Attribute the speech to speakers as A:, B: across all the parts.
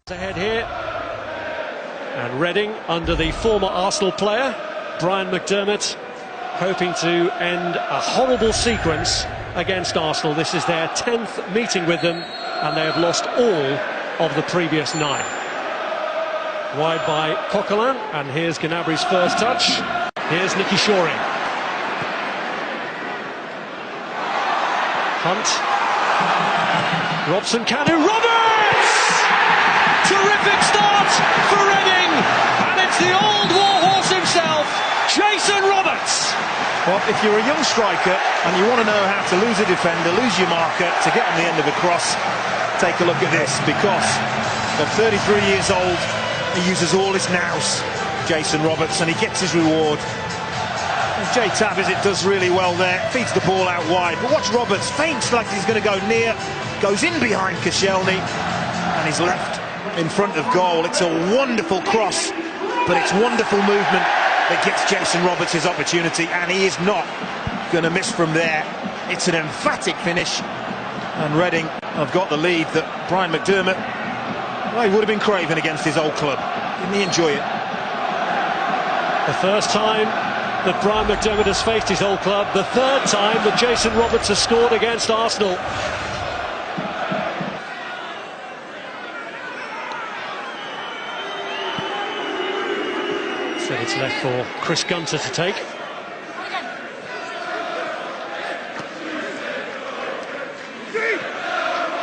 A: Ahead here, and Reading under the former Arsenal player Brian McDermott, hoping to end a horrible sequence against Arsenal. This is their 10th meeting with them, and they have lost all of the previous 9. Wide by Coquelin, and here's Gnabry's first touch. Here's Nicky Shoring. Hunt. Robson Kanu. Roberts! Terrific start for Reading, and it's the old warhorse himself, Jason Roberts.
B: Well, if you're a young striker and you want to know how to lose a defender, lose your marker, to get on the end of a cross, take a look at this, because at 33 years old, he uses all his nous, Jason Roberts, and he gets his reward. Jay Tabizit does really well there, feeds the ball out wide, but watch Roberts, feints like he's going to go near, goes in behind Koscielny, and he's left in front of goal. It's a wonderful cross, but it's wonderful movement that gets Jason Roberts his opportunity, and he is not going to miss from there. It's an emphatic finish, and Reading have got the lead that Brian McDermott, well, he would have been craving against his old club. Didn't he enjoy it?
A: The first time that Brian McDermott has faced his old club, the third time that Jason Roberts has scored against Arsenal. So it's left for Chris Gunter to take.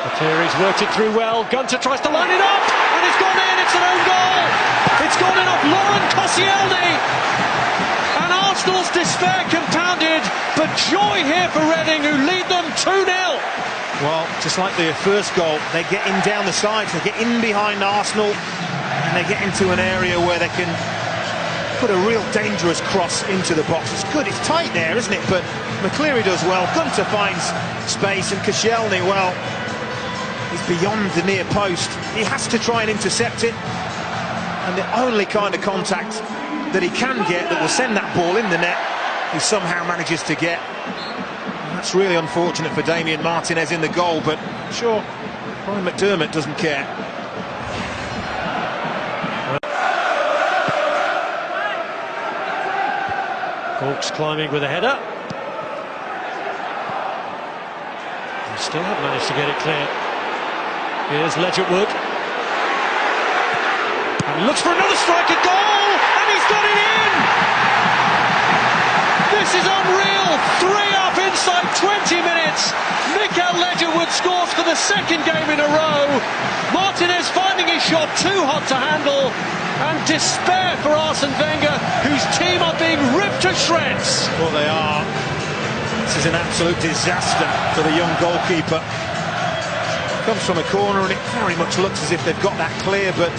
A: McCleary's worked it through well. Gunter tries to line it up, and it's gone in. It's an own goal. It's gone in off Laurent Koscielny, and Arsenal's despair compounded. But joy here for Reading, who lead them 2-0.
B: Well, just like their first goal, they get in down the sides, they get in behind Arsenal, and they get into an area where they can put a real dangerous cross into the box. It's good, it's tight there, isn't it? But McCleary does well. Gunter finds space, and Koscielny, well, he's beyond the near post. He has to try and intercept it, and the only kind of contact that he can get that will send that ball in the net, he somehow manages to get. And that's really unfortunate for Damien Martinez in the goal, but sure, Brian McDermott doesn't care.
A: Hawks climbing with a header. They still haven't managed to get it clear. Here's Ledgett Wood. And he looks for another strike at goal, and he's got it in! This is unreal! 3 up inside 20 minutes. Mickael Ledgett Wood scores for the second game in a row. Martinez finding his shot too hot to handle, and despair for Arsene Wenger, whose team are being ripped to shreds.
B: Well, they are. This is an absolute disaster for the young goalkeeper. Comes from a corner, and it very much looks as if they've got that clear, but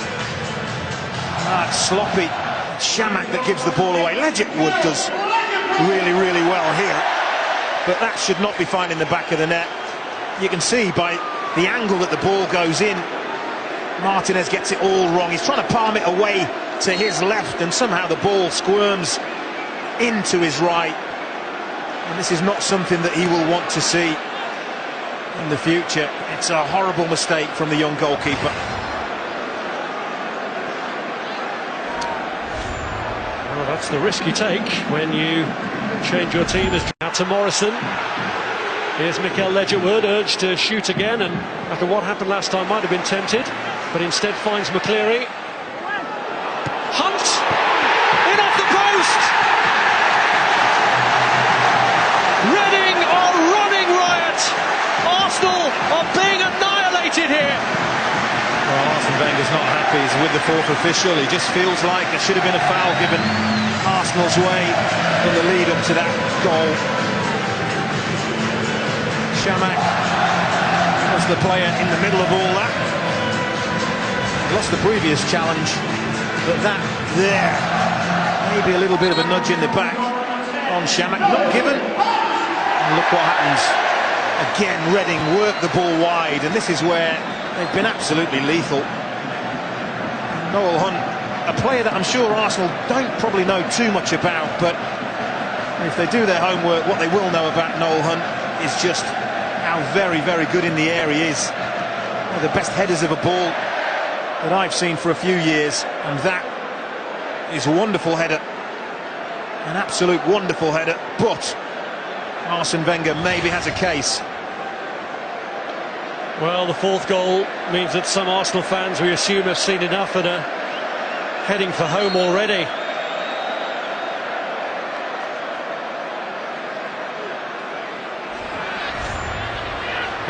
B: it's sloppy. Chamakh that gives the ball away. Ledgett Wood does really, really well here, but that should not be finding the back of the net. You can see by the angle that the ball goes in, Martinez gets it all wrong. He's trying to palm it away to his left, and somehow the ball squirms into his right, and this is not something that he will want to see in the future. It's a horrible mistake from the young goalkeeper.
A: Well, that's the risk you take when you change your team. Out to Morrison. Here's Mickael Ledgett Wood, urged to shoot again, and after what happened last time might have been tempted, but instead finds McCleary. Hunt! In off the post! Reading are running riot! Arsenal are being annihilated here!
B: Well, Arsene Wenger's not happy. He's with the fourth official. He just feels like there should have been a foul given Arsenal's way in the lead up to that goal. Chamakh was the player in the middle of all that. He lost the previous challenge, but that there, maybe a little bit of a nudge in the back on Chamakh, not given. And look what happens. Again, Reading work the ball wide, and this is where they've been absolutely lethal. Noel Hunt, a player that I'm sure Arsenal don't probably know too much about, but if they do their homework, what they will know about Noel Hunt is just how very, very good in the air he is. One of the best headers of a ball that I've seen for a few years, and that is a wonderful header. An absolute wonderful header, but Arsene Wenger maybe has a case.
A: Well, the fourth goal means that some Arsenal fans, we assume, have seen enough and are heading for home already.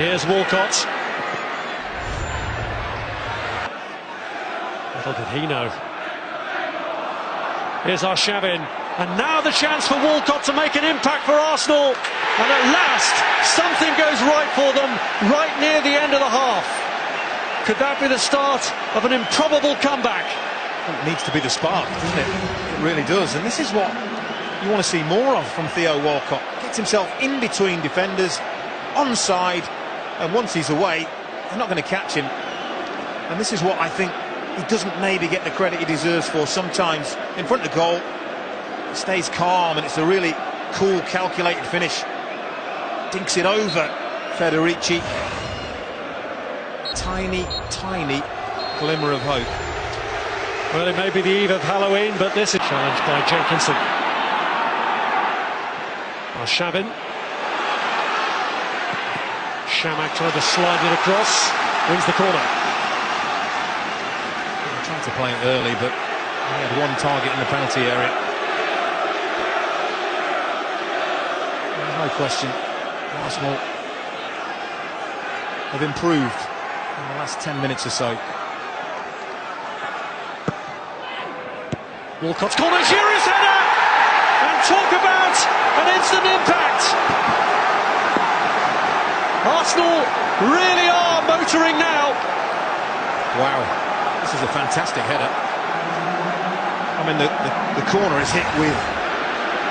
A: Here's Walcott. Little did he know. Here's Arshavin. And now the chance for Walcott to make an impact for Arsenal. And at last, something goes right for them, right near the end of the half. Could that be the start of an improbable comeback?
B: It needs to be the spark, doesn't it? It really does. And this is what you want to see more of from Theo Walcott. Gets himself in between defenders, onside, and once he's away, they're not going to catch him. And this is what I think he doesn't maybe get the credit he deserves for sometimes. In front of goal, he stays calm, and it's a really cool, calculated finish. Dinks it over Federici. Tiny, tiny glimmer of hope.
A: Well, it may be the eve of Halloween, but this is challenged by Jenkinson. Arshavin. Chamakh tried to slide it across, wins the corner.
B: He tried to play it early, but he had one target in the penalty area. There's no question Arsenal have improved in the last 10 minutes or so.
A: Walcott's corner, Giroud's header! And talk about an instant impact! Arsenal really are motoring now.
B: Wow, this is a fantastic header. I mean, the corner is hit with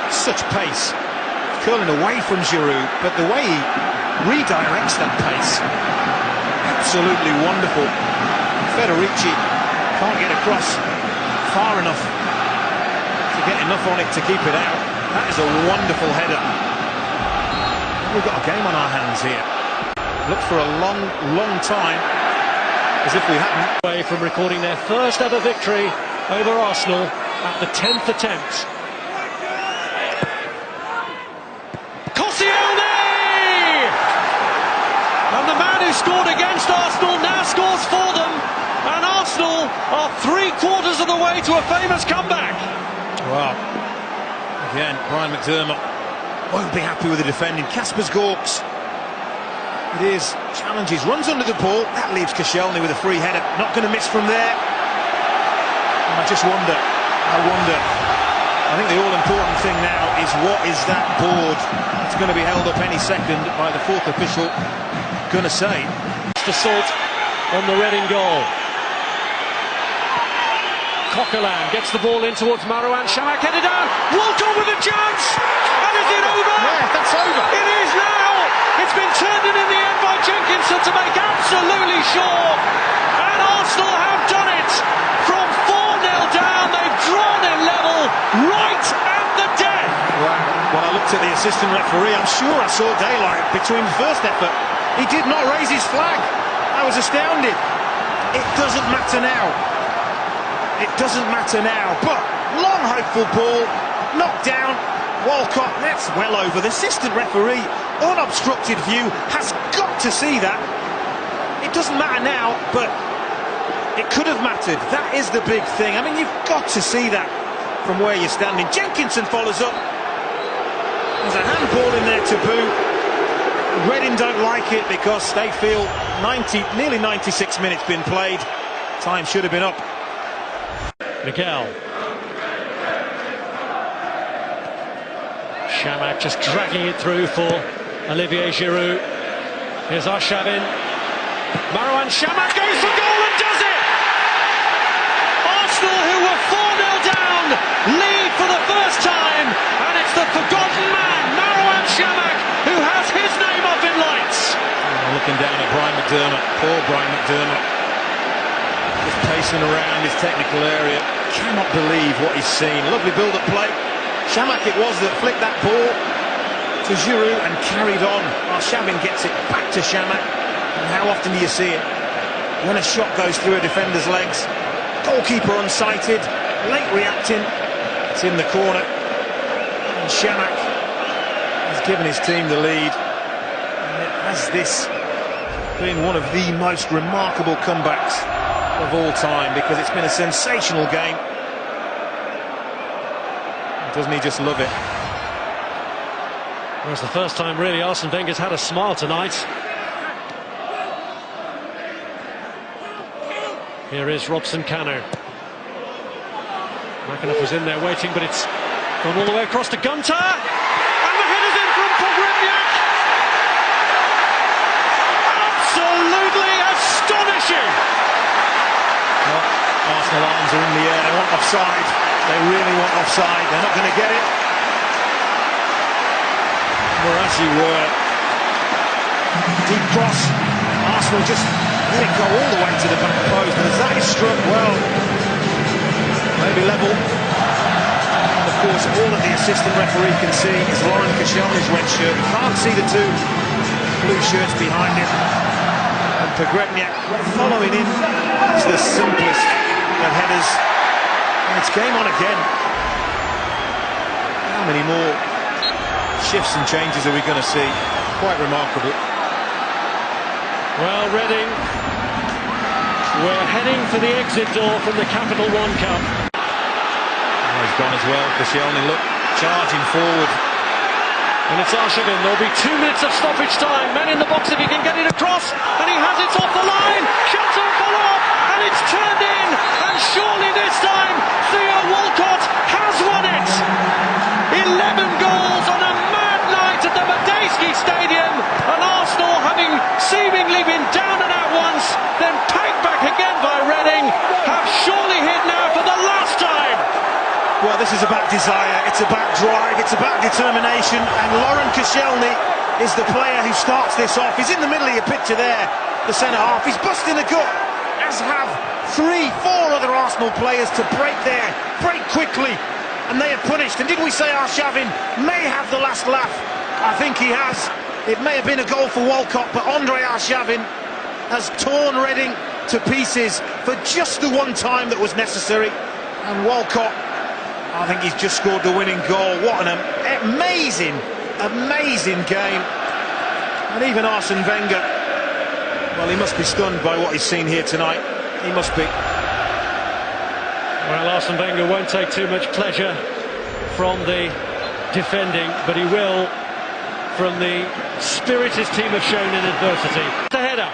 B: such pace, curling away from Giroud, but the way he redirects that pace, absolutely wonderful. Federici can't get across far enough to get enough on it to keep it out. That is a wonderful header. We've got a game on our hands here. Looked for a long, long time, as if we hadn't.
A: Away from recording their first ever victory over Arsenal at the 10th attempt. Koscielny! And the man who scored against Arsenal now scores for them, and Arsenal are 3/4 of the way to a famous comeback.
B: Well, again, Brian McDermott won't be happy with the defending. Kaspers Gorks. It is, challenges, runs under the ball. That leaves Koscielny with a free header. Not going to miss from there. And I just wonder, I think the all-important thing now is what is that board that's going to be held up any second by the fourth official going to say.
A: Assault on the Reading goal. Coquelin gets the ball in towards Marouane Chamakh, headed down. Walcott with a chance! And is it over?
B: Yeah, that's over.
A: It is now! It's been turned in the end by Jenkinson to make absolutely sure. And Arsenal have done it. From 4-0 down, they've drawn it level right at the death.
B: Wow. When I looked at the assistant referee, I'm sure I saw daylight between the first effort. He did not raise his flag. I was astounded. It doesn't matter now. It doesn't matter now. But long hopeful ball, knocked down. Walcott, that's well over. The assistant referee, unobstructed view, has got to see that. It doesn't matter now, but it could have mattered. That is the big thing. I mean, you've got to see that from where you're standing. Jenkinson follows up. There's a handball in there to boot. Reading don't like it because they feel nearly 96 minutes been played. Time should have been up.
A: Miguel. Chamakh just dragging it through for Olivier Giroud. Here's Arshavin. Marouane Chamakh goes for goal and does it! Arsenal, who were 4-0 down, lead for the first time, and it's the forgotten man, Marouane Chamakh, who has his name up in lights.
B: Looking down at Brian McDermott, poor Brian McDermott. Just pacing around his technical area. Cannot believe what he's seen. Lovely build-up play. Chamakh it was that flicked that ball to Giroud and carried on. Arshavin gets it back to Chamakh. And how often do you see it? when a shot goes through a defender's legs. Goalkeeper unsighted, late reacting. It's in the corner. And Chamakh has given his team the lead. And has this been one of the most remarkable comebacks of all time, because it's been a sensational game. Doesn't he just love it?
A: Well, it's the first time really Arsene Wenger's had a smile tonight. Here is Robson Kanu. McAnuff was in there waiting, but it's gone all the way across to Gunter. And the header's in from Pogrebniak. Absolutely astonishing.
B: Well, Arsenal arms are in the air. They want offside. They really want offside. They're not going to get it. Well, as you were. Deep cross. Arsenal just let it go all the way to the back post. And as that is struck, well, maybe level. And of course, all that the assistant referee can see is Laurent Koscielny's red shirt. You can't see the two blue shirts behind him. And Pogrebniak following in. It's the simplest of headers. And it's game on again. How many more shifts and changes are we going to see? Quite remarkable.
A: Well, Reading, we're heading for the exit door from the Capital One Cup.
B: Oh, he's gone as well. Koscielny, look, charging forward.
A: And it's Arshavin. There'll be 2 minutes of stoppage time. Man in the box if he can get it across. And he has it off the line. Shots are follow up. And it's turned in. And surely this time, Theo Walcott has won it. 11 goals on a mad night at the Madejski Stadium. And Arsenal, having seemingly been down and out once, then packed back again by Reading, have surely hit now for the last time.
B: Well, this is about desire, it's about drive, it's about determination, and Laurent Koscielny is the player who starts this off. He's in the middle of your picture there, the centre-half. He's busting the gut, as have 3-4 other Arsenal players to break there, break quickly, and they are punished. And did we say Arshavin may have the last laugh? I think he has. It may have been a goal for Walcott, but Andre Arshavin has torn Reading to pieces for just the one time that was necessary. And Walcott, I think he's just scored the winning goal. What an amazing, amazing game. And even Arsene Wenger, well, he must be stunned by what he's seen here tonight. He must be.
A: Well, Arsene Wenger won't take too much pleasure from the defending, but he will from the spirit his team have shown in adversity. The header,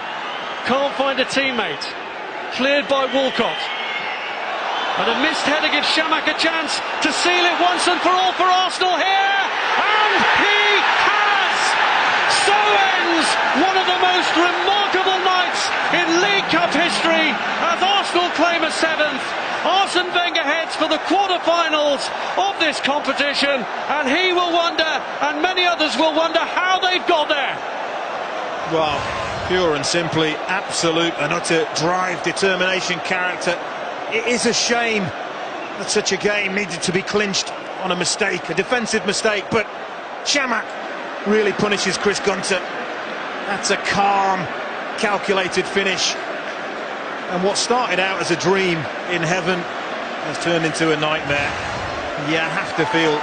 A: can't find a teammate, cleared by Walcott. And a missed header gives Chamakh a chance to seal it once and for all for Arsenal here. And he has! So ends one of the most remarkable nights in League Cup history as Arsenal claim a 7th. Arsene Wenger heads for the quarter-finals of this competition, and he will wonder, and many others will wonder, how they've got there.
B: Well, pure and simply, absolute and utter drive, determination, character. It is a shame that such a game needed to be clinched on a mistake, a defensive mistake, but Chamakh really punishes Chris Gunter. That's a calm, calculated finish. And what started out as a dream in heaven has turned into a nightmare. You have to feel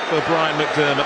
B: for Brian McDermott.